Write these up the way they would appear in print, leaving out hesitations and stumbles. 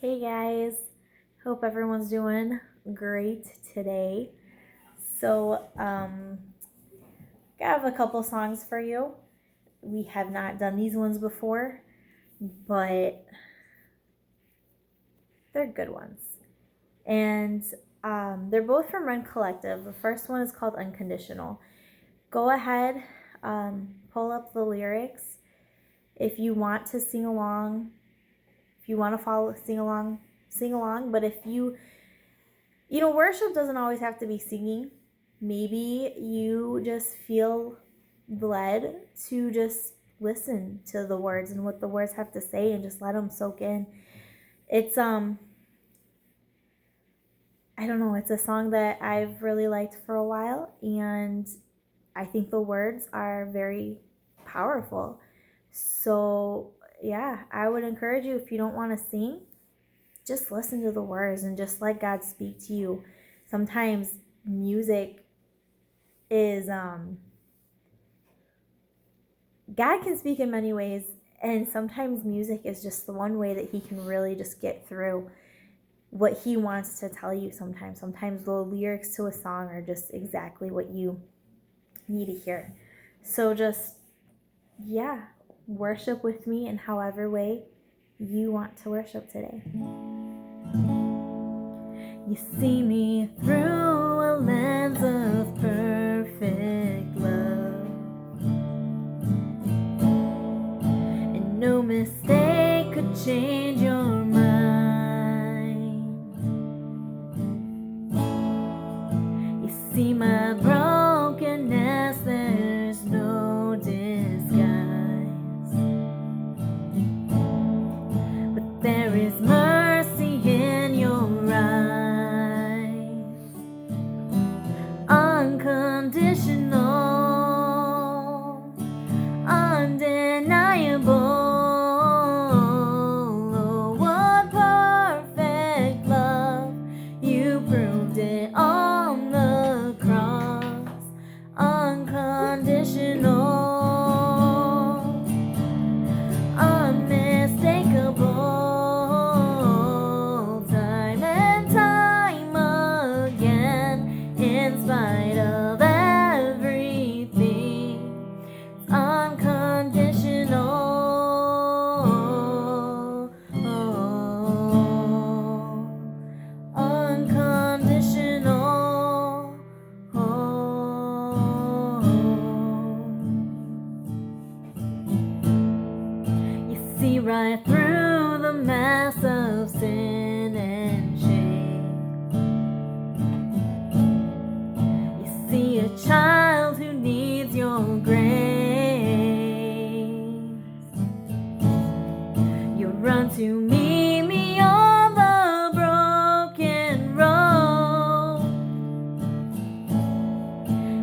Hey guys, hope everyone's doing great today. So, I have a couple songs for you. We have not done these ones before, but they're good ones. And they're both from Run Collective. The first one is called Unconditional. Go ahead, pull up the lyrics. If you want to sing along, if you want to follow, sing along. But if worship doesn't always have to be singing. Maybe you just feel led to just listen to the words and what the words have to say and just let them soak in. It's I don't know, it's a song that I've really liked for a while, and I think the words are very powerful. So, yeah, I would encourage you, if you don't want to sing, just listen to the words and just let God speak to you. Sometimes music is God can speak in many ways, and sometimes music is just the one way that he can really just get through what he wants to tell you. Sometimes the lyrics to a song are just exactly what you need to hear. So just worship with me in however way you want to worship today. You see me through a lens of perfect love, and no mistake could change your mind. You see my brokenness, there's no disguise, but there is mercy in your eyes. Unconditional, undeniable. Oh, what perfect love. You proved it on the cross. Unconditional, unmistakable. Time and time again, in spite of everything, it's unconditional. Unconditional. You see right through the mass of sin and shame. You see a child who needs your grace. You run to meet me on the broken road,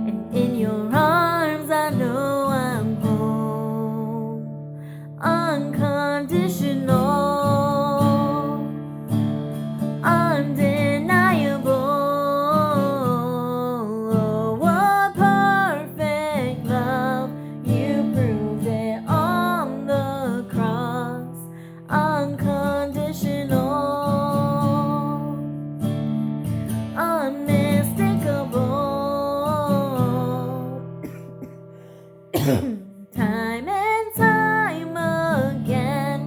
and in your arms I know I'm home. Unconditional, undeniable. Oh, what perfect love. You proved it on the cross. Unconditional, unmistakable. Time and time again,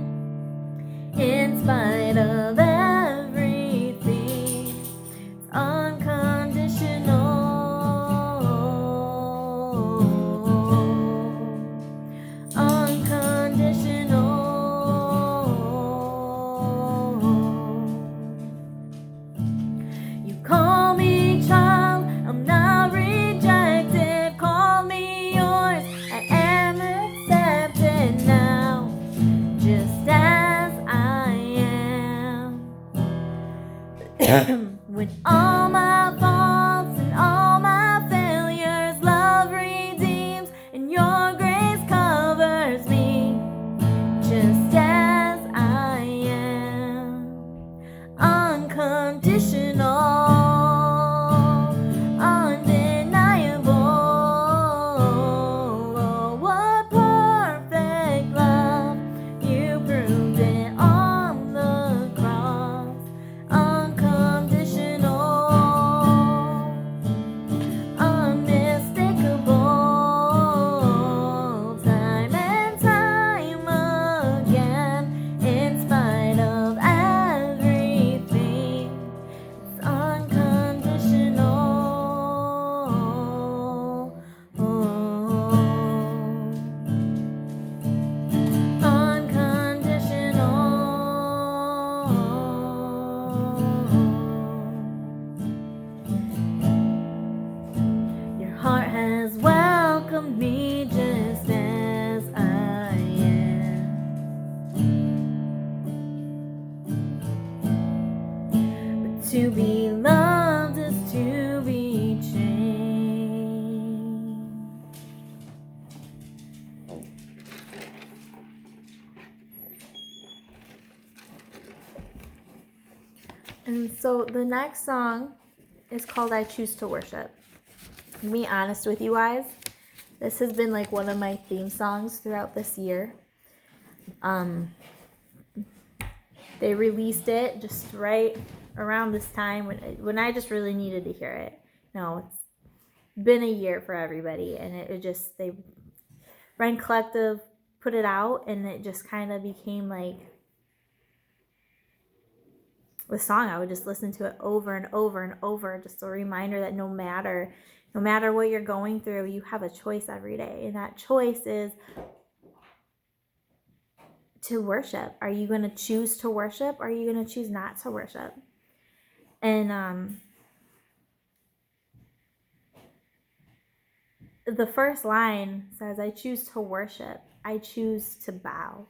in spite of everything, it's unconditional. Unconditional. You call me child, I'm not rejected. Call me yours, I am accepted now, just as I am. With all my faults and all my failures, love redeems and your grace covers me, just as I am. Unconditional, undeniable. Oh, what perfect love. You proved it on the cross. To be loved is to be changed. And so the next song is called I Choose to Worship. To be honest with you guys, this has been like one of my theme songs throughout this year. They released it just right around this time when I just really needed to hear it. No, it's been a year for everybody, and it just, they Ryan Collective put it out, and it just kind of became like the song. I would just listen to it over and over and over, just a reminder that no matter what you're going through, you have a choice every day, and that choice is to worship. Are you going to choose to worship, or are you going to choose not to worship? And the first line says, I choose to worship, I choose to bow.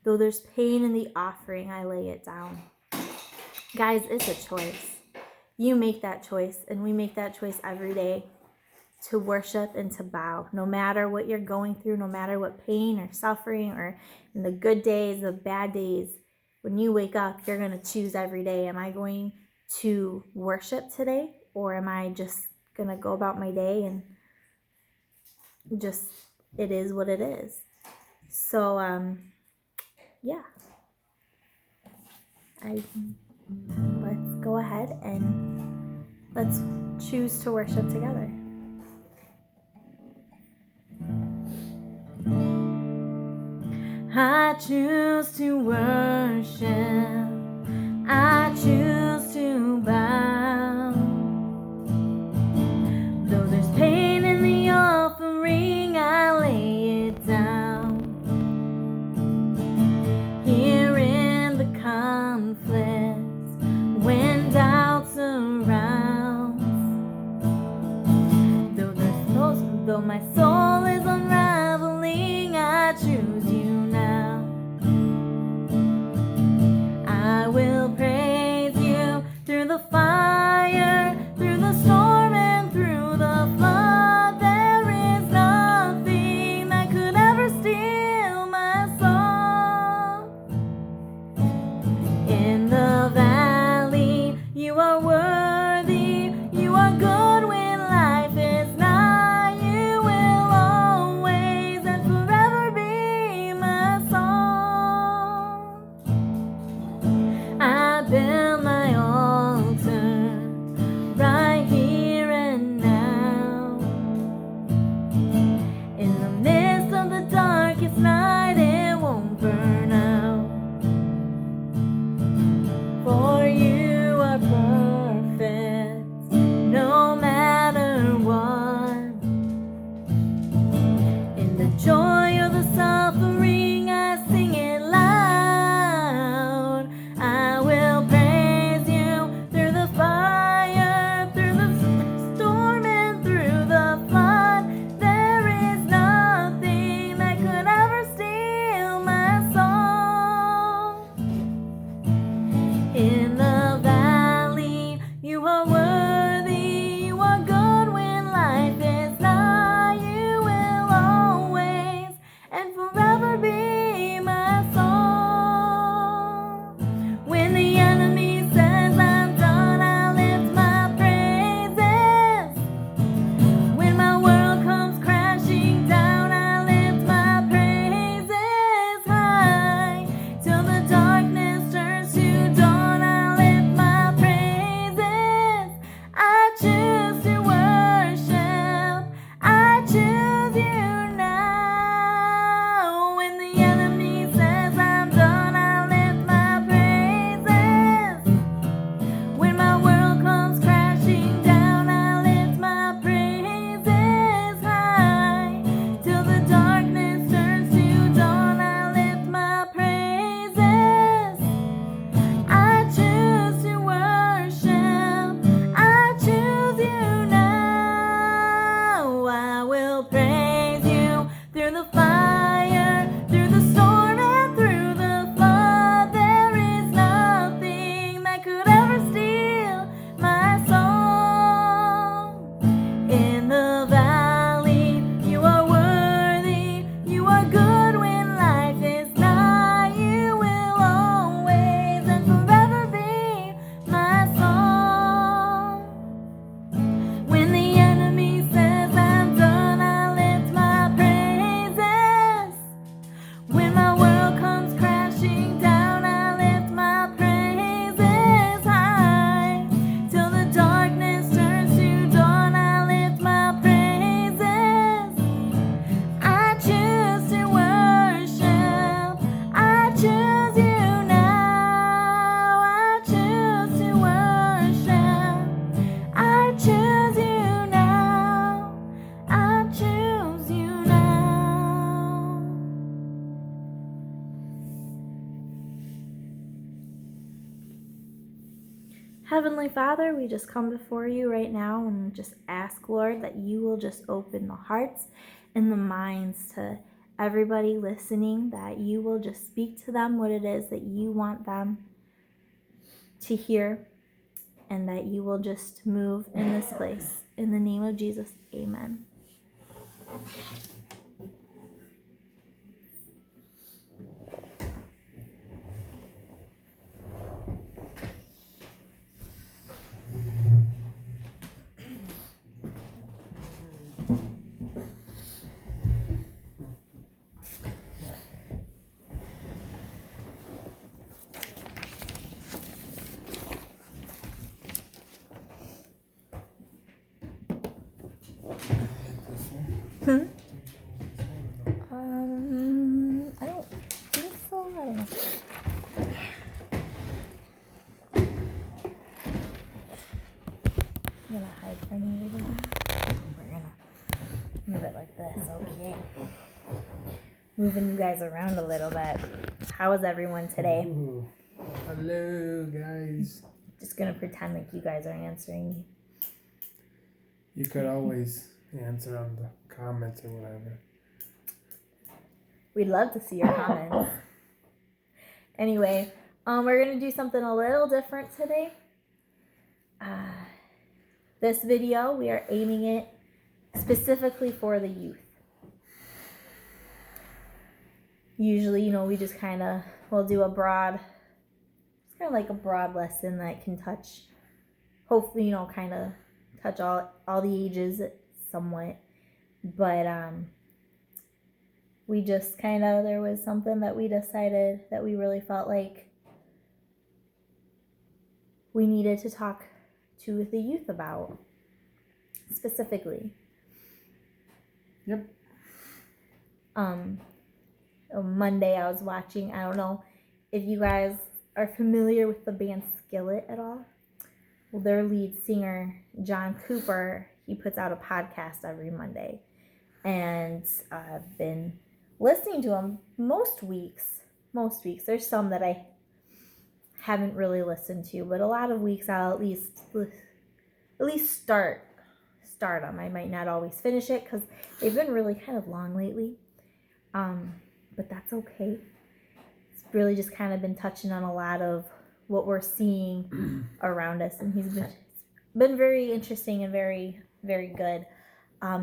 Though there's pain in the offering, I lay it down. Guys, it's a choice. You make that choice, and we make that choice every day, to worship and to bow. No matter what you're going through, no matter what pain or suffering, or in the good days, the bad days, when you wake up, you're going to choose every day. Am I going to worship today, or am I just going to go about my day and just, it is what it is? So, yeah. Let's go ahead and let's choose to worship together. I choose to worship, I choose to bow. Though there's pain in the offering, I lay it down. Here in the conflict, when doubt surrounds, though my soul is unraveling, I choose you now. I will praise you through the fire, through the storm, and through the flood. There is nothing that could ever steal my soul. In the valley, you are worthy, you are good when life is not. You will always and forever be my song. I build my altar right here and now. In the midst of the darkest night, it won't burn out. For you are perfect, no matter what. In the joy or the suffering, I sing it loud. I will praise you through the fire, through the storm, and through the flood. There is nothing that could ever steal my soul. In Heavenly Father, we just come before you right now and just ask, Lord, that you will just open the hearts and the minds to everybody listening, that you will just speak to them what it is that you want them to hear, and that you will just move in this place. In the name of Jesus, amen. I don't think so. I don't know. I'm gonna hide from you. We're gonna move it like this, okay? Moving you guys around a little bit. How is everyone today? Ooh. Hello, guys. Just gonna pretend like you guys are answering me. You could always answer on the comments or whatever. We'd love to see your comments. Anyway, we're gonna do something a little different today. This video, we are aiming it specifically for the youth. Usually, we just we'll do it's kind of like a broad lesson that can touch, hopefully, kind of touch all the ages somewhat. But we just there was something that we decided that we really felt like we needed to talk to the youth about, specifically. Yep. Monday I was watching, I don't know if you guys are familiar with the band Skillet at all. Well, their lead singer, John Cooper, he puts out a podcast every Monday. And I've been listening to him most weeks. There's some that I haven't really listened to, but a lot of weeks I'll at least start them. I might not always finish it because they've been really kind of long lately. But that's okay. It's really just kind of been touching on a lot of what we're seeing around us, and he's been very interesting and very, very good.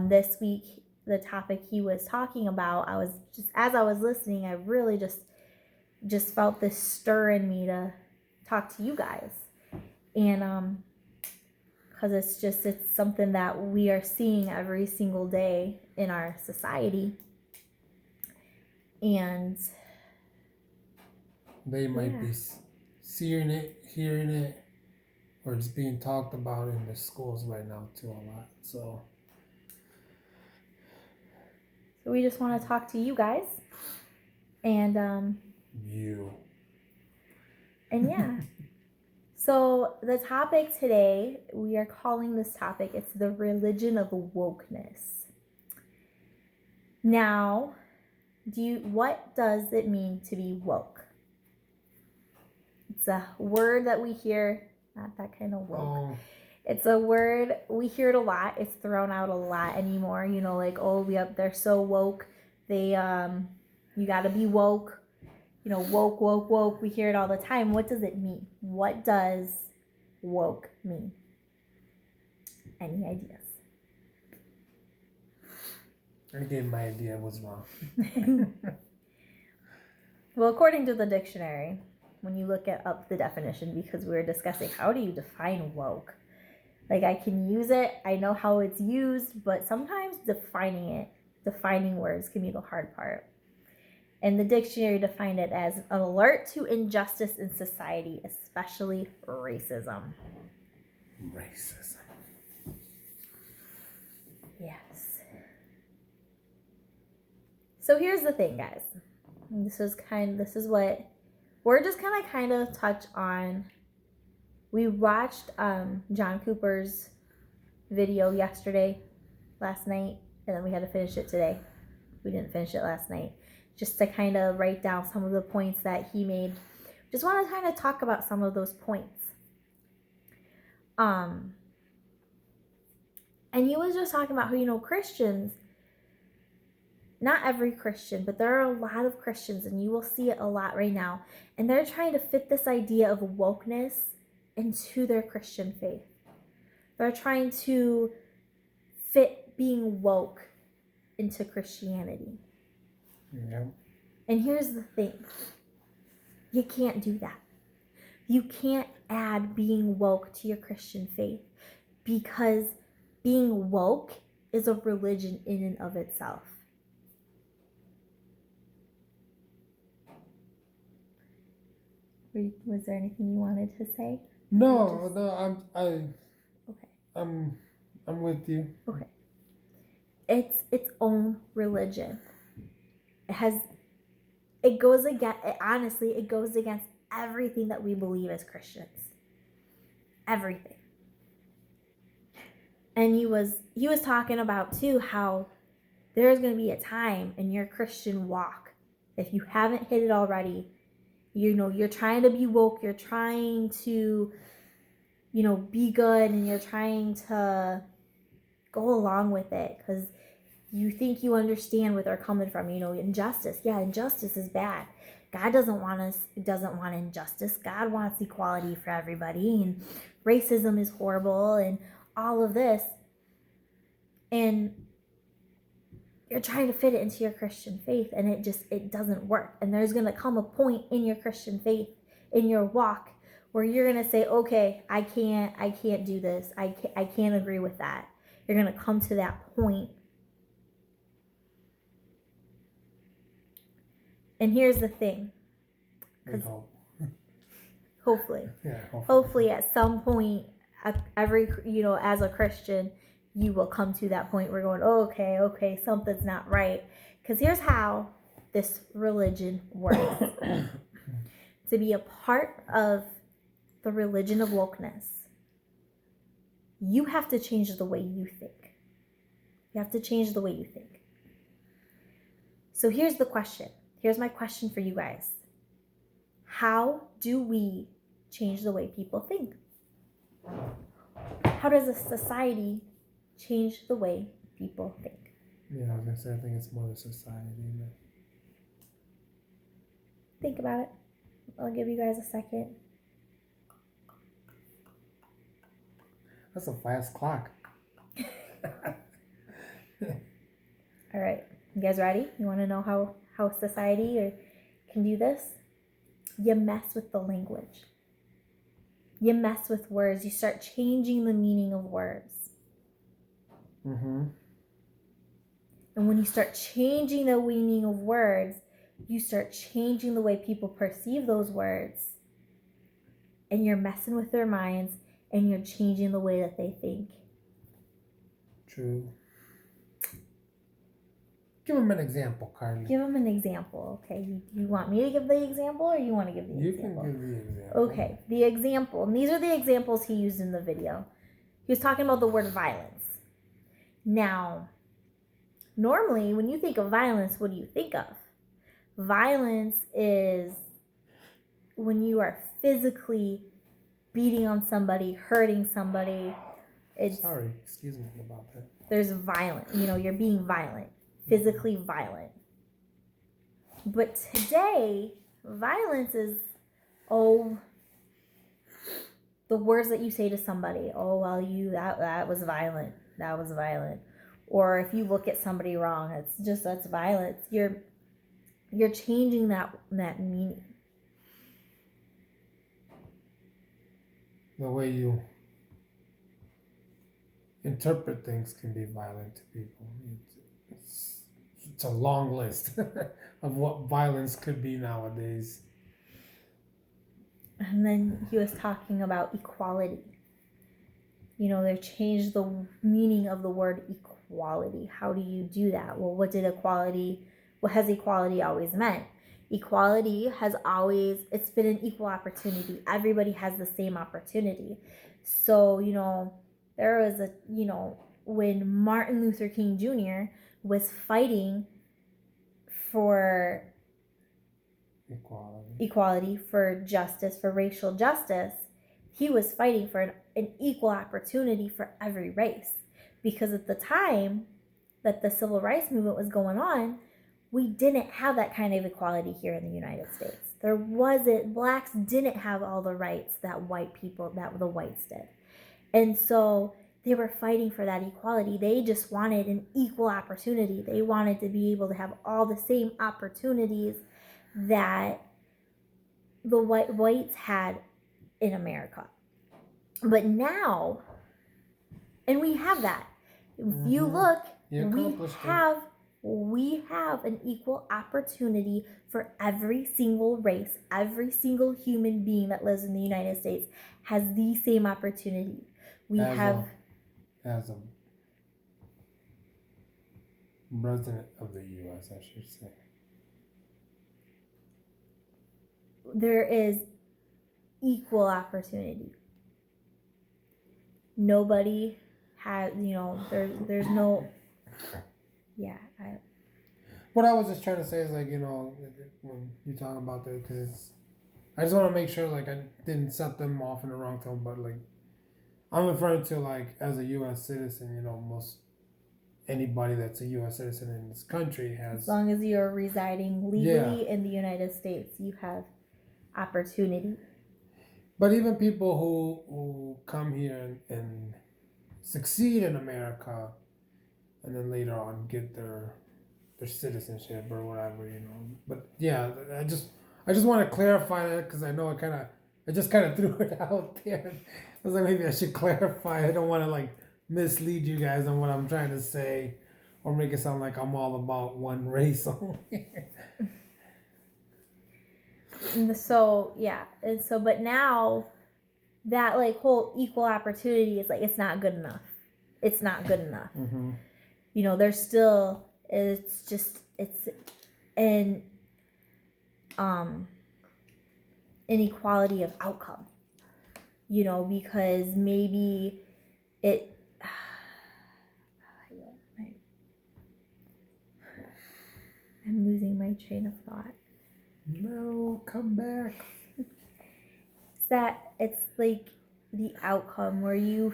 This week, the topic he was talking about, as I was listening, I really just felt this stir in me to talk to you guys, and because it's something that we are seeing every single day in our society. And they might be seeing it, hearing it, or it's being talked about in the schools right now too a lot. So we just want to talk to you guys, and yeah. So the topic today, we are calling this topic, it's the religion of wokeness. Now, what does it mean to be woke? It's a word that we hear, not that kind of woke. Oh. It's a word, we hear it a lot. It's thrown out a lot anymore. They're so woke. You gotta be woke. Woke. We hear it all the time. What does it mean? What does woke mean? Any ideas? I gave my idea was wrong. Well, according to the dictionary, when you look up the definition, because we were discussing how do you define woke? Like, I can use it, I know how it's used, but sometimes defining words can be the hard part. And the dictionary defined it as an alert to injustice in society, especially racism. Racism. Yes. So here's the thing, guys. This is what we're just kind of touch on. We watched John Cooper's video last night, and then we had to finish it today. We didn't finish it last night. Just to kind of write down some of the points that he made. Just want to kind of talk about some of those points. And he was just talking about how, Christians, not every Christian, but there are a lot of Christians, and you will see it a lot right now, and they're trying to fit this idea of wokeness into their Christian faith. They're trying to fit being woke into Christianity. Yeah. And here's the thing. You can't do that. You can't add being woke to your Christian faith, because being woke is a religion in and of itself. Was there anything you wanted to say? No, Okay. I'm with you. Okay. It's its own religion. It goes against everything that we believe as Christians. Everything. And he was talking about too how there's going to be a time in your Christian walk, if you haven't hit it already, you're trying to be woke, you're trying to, be good, and you're trying to go along with it because you think you understand where they're coming from. Injustice. Yeah, injustice is bad. God doesn't want injustice. God wants equality for everybody, and racism is horrible, and all of this. And you're trying to fit it into your Christian faith, and it doesn't work. And there's going to come a point in your Christian faith, in your walk, where you're going to say, okay, I can't do this. I can't agree with that. You're going to come to that point. And here's the thing. Hopefully. Yeah, hopefully at some point, as a Christian, you will come to that point where you're going, okay, something's not right. Because here's how this religion works. To be a part of the religion of wokeness, you have to change the way you think. You have to change the way you think. So here's the question. Here's my question for you guys. How do we change the way people think? How does a society change the way people think? Yeah, I was gonna say, I think it's more the society. But... Think about it. I'll give you guys a second. That's a fast clock. All right, you guys ready? You want to know how society can do this? You mess with the language. You mess with words. You start changing the meaning of words. Mm-hmm. And when you start changing the meaning of words, you start changing the way people perceive those words. And you're messing with their minds, and you're changing the way that they think. True. Give them an example, Carly. Give them an example, okay? You want me to give the example, or you want to give the example? You can give the example. Okay, the example. And these are the examples he used in the video. He was talking about the word violence. Now, normally when you think of violence, what do you think of? Violence is when you are physically beating on somebody, hurting somebody. Sorry, excuse me about that. There's violence. You're being violent. Physically violent. But today, violence is, the words that you say to somebody. Oh, well, that was violent. That was violent. Or if you look at somebody wrong, that's violence. You're changing that meaning. The way you interpret things can be violent to people. It's a long list of what violence could be nowadays. And then he was talking about equality. They changed the meaning of the word equality. How do you do that? Well, what has equality always meant? Equality it's been an equal opportunity. Everybody has the same opportunity. So, there was when Martin Luther King Jr. was fighting for equality, for justice, for racial justice, he was fighting for an equal opportunity for every race. Because at the time that the civil rights movement was going on, we didn't have that kind of equality here in the United States. There wasn't, blacks didn't have all the rights that the whites did. And so they were fighting for that equality. They just wanted an equal opportunity. They wanted to be able to have all the same opportunities that the whites had in America. But now, and we have that. If you look, we have an equal opportunity for every single race. Every single human being that lives in the United States has the same opportunity. As a president of the U.S., I should say. There is equal opportunity. Nobody has, there's no, What I was just trying to say is, like, when you talk about that, because I just want to make sure, like, I didn't set them off in the wrong tone, but, like, I'm referring to, like, as a U.S. citizen, most anybody that's a U.S. citizen in this country has... As long as you're residing legally in the United States, you have opportunity. But even people who come here and succeed in America and then later on get their citizenship or whatever, But yeah, I just want to clarify that, because I know I just kind of threw it out there. I was like, maybe I should clarify. I don't want to, like, mislead you guys on what I'm trying to say or make it sound like I'm all about one race only. But now that, like, whole equal opportunity is, like, it's not good enough. It's not good enough. Mm-hmm. There's still, it's an inequality of outcome, because maybe I'm losing my train of thought. No, come back. It's like the outcome where you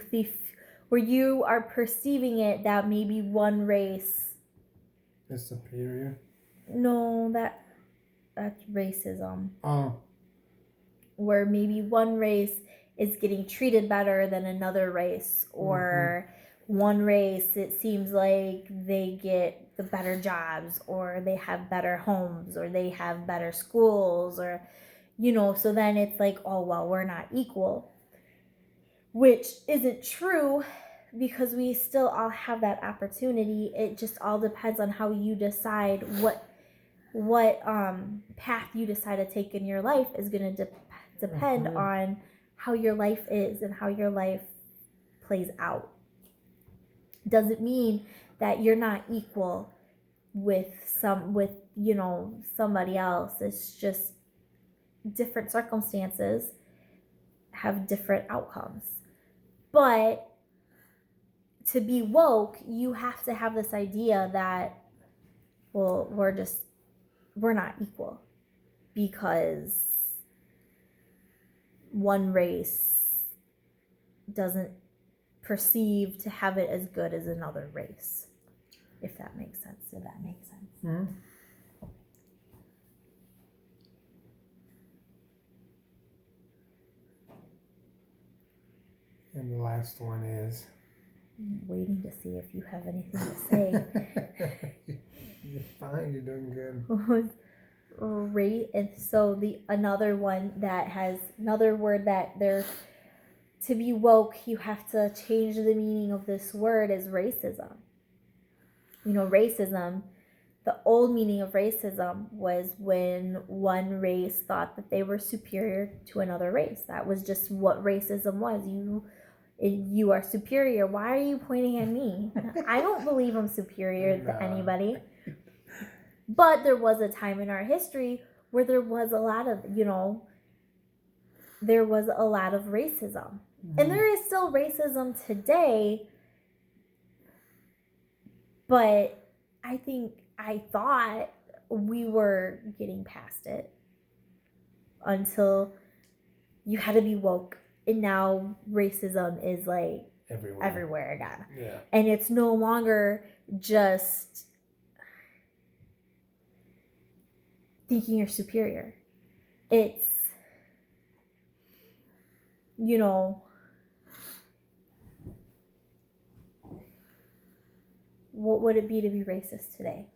are perceiving it that maybe one race is superior. No, that's racism. Oh. Where maybe one race is getting treated better than another race, or one race, it seems like they get the better jobs, or they have better homes, or they have better schools, or so then it's like, oh well, we're not equal, which isn't true, because we still all have that opportunity. It just all depends on how you decide what path you decide to take in your life is going to depend on how your life is and how your life plays out. Doesn't mean that you're not equal with somebody else. It's just different circumstances have different outcomes. But to be woke, you have to have this idea that, well, we're not equal because one race doesn't perceive to have it as good as another race. If that makes sense. Mm-hmm. And the last one is... I'm waiting to see if you have anything to say. You're fine, you're doing good. Rate, and so another one that has another word that there's, to be woke, you have to change the meaning of this word, is racism. Racism, the old meaning of racism was when one race thought that they were superior to another race. That was just what racism was. You are superior. Why are you pointing at me? I don't believe I'm superior to anybody. But there was a time in our history where there was a lot of, racism. Mm-hmm. And there is still racism today. But I thought we were getting past it until you had to be woke And now racism is like everywhere again. Yeah. And it's no longer just thinking you're superior. It's, you know, what would it be to be racist today?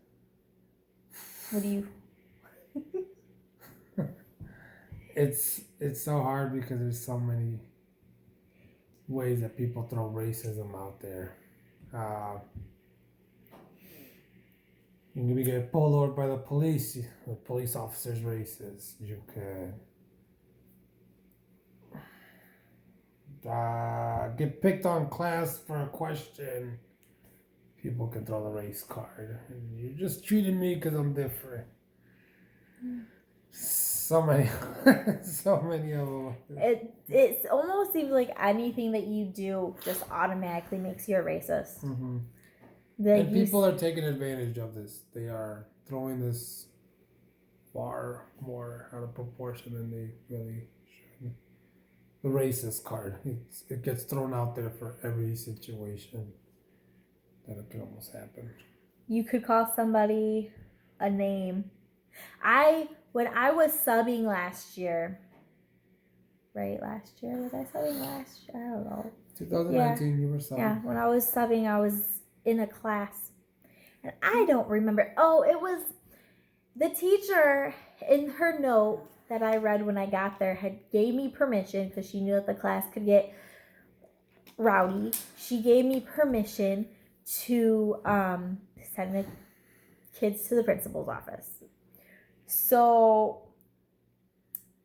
What do you? It's so hard because there's so many ways that people throw racism out there. You can get pulled over by the police officer's racist. You could get picked on class for a question. People can throw the race card. And you just treated me because I'm different. So many, so many of them. It almost seems like anything that you do just automatically makes you a racist. Mm-hmm. And people are taking advantage of this. They are throwing this far more out of proportion than they really should. The racist card. It gets thrown out there for every situation that it can almost happen. You could call somebody a name. When I was subbing last year, right? Last year? Was I subbing last year? I don't know. 2019, you were subbing. Yeah, when I was subbing, I was in a class. And I don't remember. Oh, it was the teacher in her note that I read when I got there had gave me permission because she knew that the class could get rowdy. She gave me permission to send the kids to the principal's office. So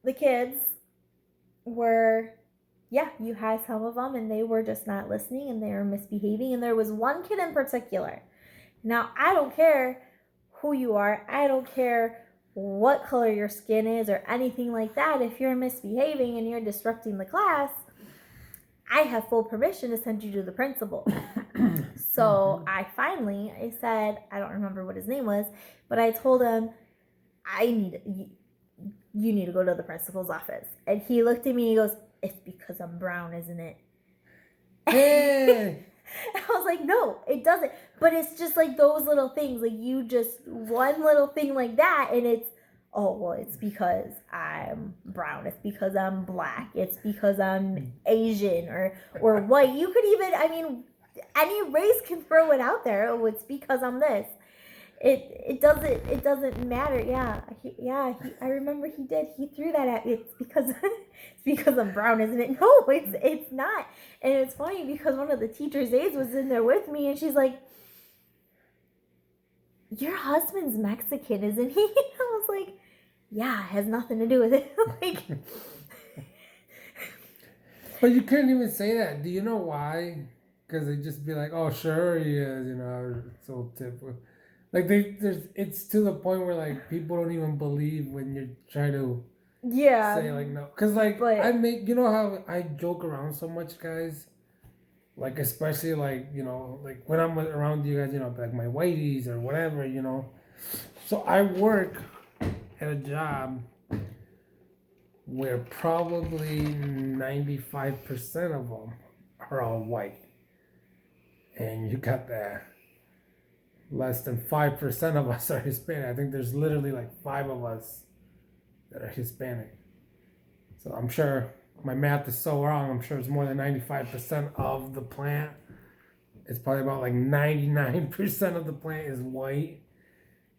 the kids were, you had some of them and they were just not listening and they were misbehaving. And there was one kid in particular. Now, I don't care who you are. I don't care what color your skin is or anything like that. If you're misbehaving and you're disrupting the class, I have full permission to send you to the principal. So I said, I don't remember what his name was, but I told him, you need to go to the principal's office. And he looked at me and he goes, it's because I'm brown, isn't it? Hey. I was like, no, it doesn't. But it's just like those little things. Like one little thing like that. And it's, oh, well, it's because I'm brown. It's because I'm black. It's because I'm Asian or white. You could even, any race can throw it out there. Oh, it's because I'm this. It doesn't matter. I remember he did. He threw that at me. It's because I'm brown, isn't it? No, it's not. And it's funny because one of the teacher's aides was in there with me and she's like, your husband's Mexican, isn't he? I was like, yeah, it has nothing to do with it. Like, but you couldn't even say that. Do you know why? Because they'd just be like, oh, sure he is, so typical. Like it's to the point where like people don't even believe when you're trying to say like no, because like I make how I joke around so much, guys. Like especially like like when I'm around you guys, like my whiteies or whatever, So I work at a job where probably 95% of them are all white, and you got that. Less than 5% of us are Hispanic. I think there's literally like 5 of us that are Hispanic. So I'm sure my math is so wrong. I'm sure it's more than 95% of the plant. It's probably about like 99% of the plant is white.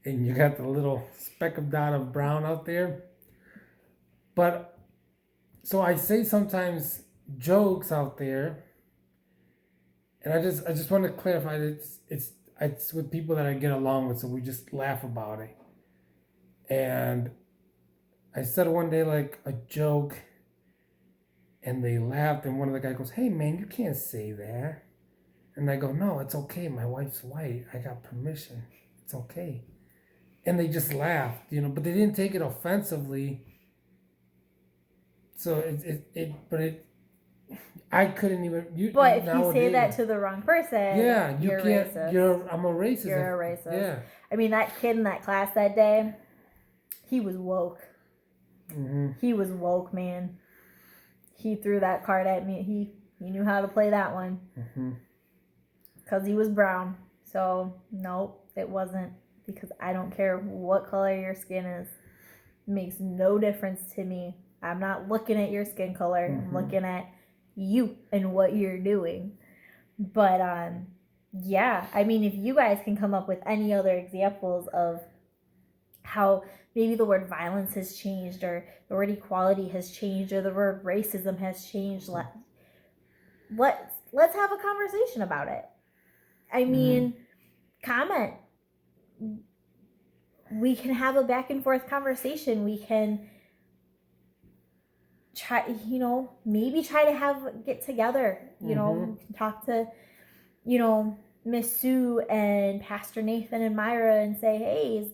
And you got the little speck of dot of brown out there. But so I say sometimes jokes out there. And I just want to clarify that it's with people that I get along with, so we just laugh about it. And I said one day like a joke, and they laughed, and one of the guys goes, hey man, you can't say that. And I go, no, it's okay, my wife's white, I got permission, it's okay. And they just laughed, but they didn't take it offensively. So I couldn't even. But if you say that to the wrong person, you're racist. I'm a racist. You're a racist. Yeah. That kid in that class that day, he was woke. Mm-hmm. He was woke, man. he threw that card at me. He knew how to play that one. Because he was brown. So, nope, it wasn't. Because I don't care what color your skin is. It makes no difference to me. I'm not looking at your skin color. I'm looking at you and what you're doing. But, yeah, I mean, if you guys can come up with any other examples of how maybe the word violence has changed, or the word equality has changed, or the word racism has changed, let's have a conversation about it. I mean, comment. We can have a back and forth conversation. We can try, maybe try to get together, talk to, Miss Sue and Pastor Nathan and Myra and say, hey,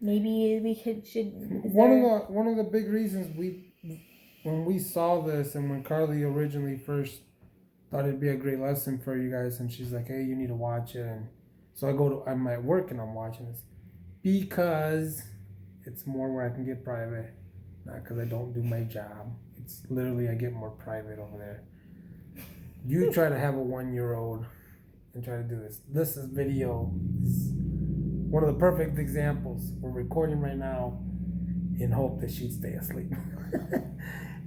maybe we should. One of the big reasons when we saw this, and when Carly originally first thought it'd be a great lesson for you guys, and she's like, hey, you need to watch it, and so I'm at work and I'm watching this because it's more where I can get private, not because I don't do my job. It's literally I get more private over there. You try to have a 1-year-old and try to do this. This video is one of the perfect examples. We're recording right now in hope that she'd stay asleep.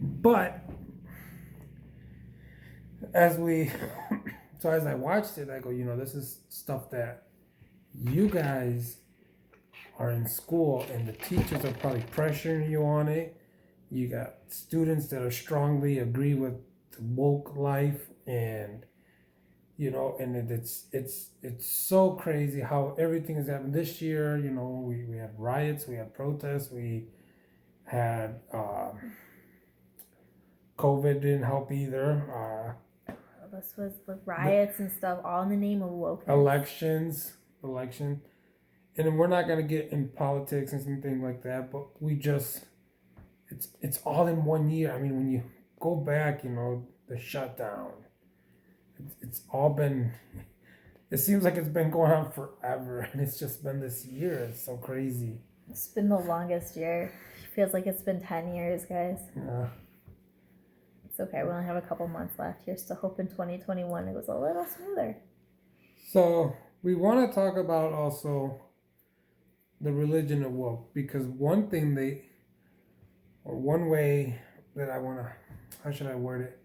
But as I watched it, I go, this is stuff that you guys are in school and the teachers are probably pressuring you on it. You got students that are strongly agree with the woke life, and and it's so crazy how everything has happened this year. We had riots, we had protests, we had COVID didn't help either. This was the riots and stuff, all in the name of wokeness. Election, and then we're not gonna get in politics and something like that, but it's all in 1 year. I mean, when you go back, the shutdown, it's all been. It seems like it's been going on forever, and it's just been this year. It's so crazy. It's been the longest year. It feels like it's been 10 years, guys. Yeah. It's okay. We only have a couple months left. Here's to hope in 2021 it was a little smoother. So we want to talk about also the religion of woke, because one way that I want to, how should I word it?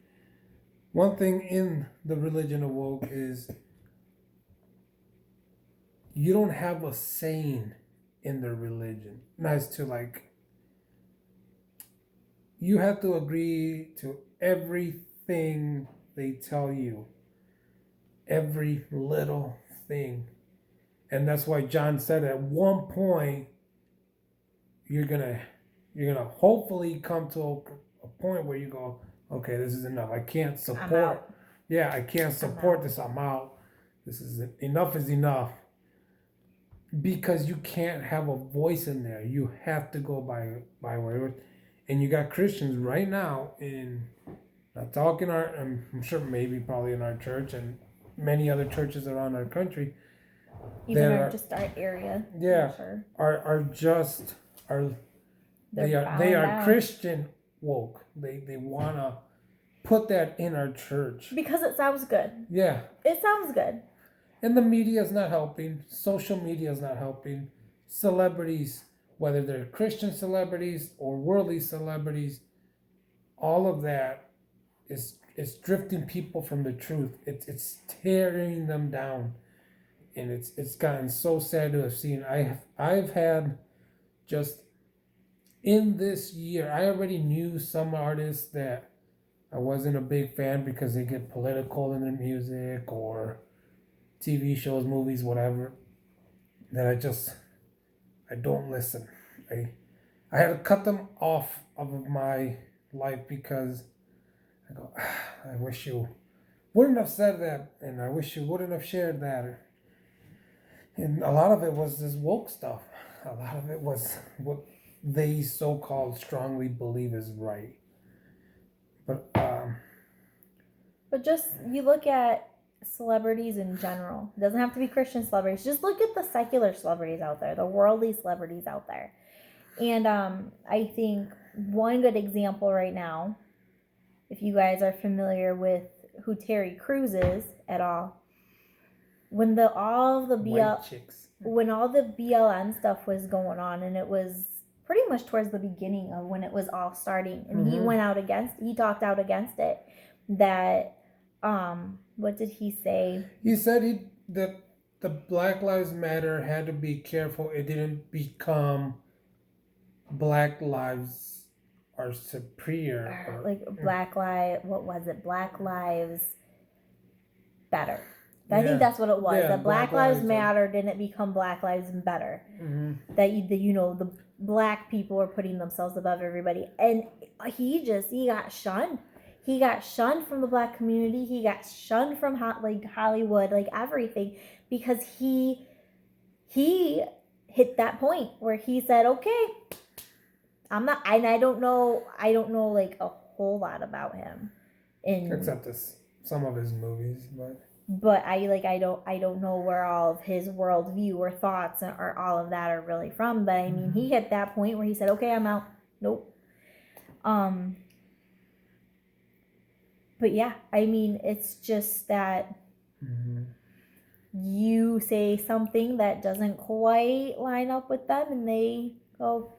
One thing in the religion of woke is you don't have a saying in their religion. Nice to you have to agree to everything they tell you, every little thing. And that's why John said at one point you're gonna hopefully come to a point where you go, okay, this is enough. I can't support. Yeah, I can't support this. I'm out. This is enough is enough. Because you can't have a voice in there. You have to go by whatever. And you got Christians right now not talking I'm sure maybe probably in our church and many other churches around our country. Even just our area. Yeah. Sure. They are Christian woke. They wanna put that in our church. Because it sounds good. Yeah. It sounds good. And the media is not helping. Social media is not helping. Celebrities, whether they're Christian celebrities or worldly celebrities, all of that is drifting people from the truth. It's tearing them down, and it's gotten so sad to have seen. I've had just in this year, I already knew some artists that I wasn't a big fan because they get political in their music or TV shows, movies, whatever, that I don't listen. I had to cut them off of my life because I go, I wish you wouldn't have said that, and I wish you wouldn't have shared that. And a lot of it was this woke stuff. A lot of it was what they so-called strongly believe is right. But just, you look at celebrities in general. It doesn't have to be Christian celebrities. Just look at the secular celebrities out there, the worldly celebrities out there. And I think one good example right now, if you guys are familiar with who Terry Crews is at all, when all the BLM stuff was going on, and it was pretty much towards the beginning of when it was all starting, and he talked out against it, that what did he say? He said that the Black Lives Matter had to be careful it didn't become Black Lives are superior, like Black Lives Better. I think that's what it was. That Black Lives Matter didn't become Black Lives Better. Mm-hmm. That the black people are putting themselves above everybody, and he got shunned. He got shunned from the black community. He got shunned from Hollywood, like everything, because he hit that point where he said, "Okay, I'm not." And I don't know like a whole lot about him, except some of his movies, but I don't know where all of his worldview or thoughts or all of that are really from. But I mean, he hit that point where he said, "Okay, I'm out." Nope. But yeah, I mean, it's just that you say something that doesn't quite line up with them, and they go,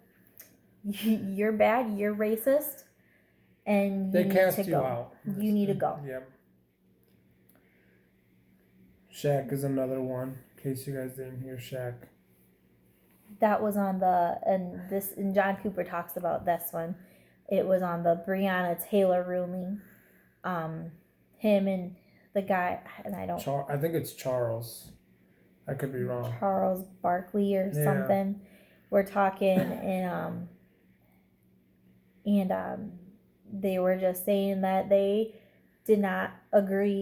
"You're bad. You're racist," and they cast you out. You need to go. Yep. Shaq is another one. In case you guys didn't hear Shaq. That was on and John Cooper talks about this one. It was on the Breonna Taylor ruling. Him and the guy, and I think it's Charles. I could be wrong. Charles Barkley or something. We're talking, and they were just saying that they did not agree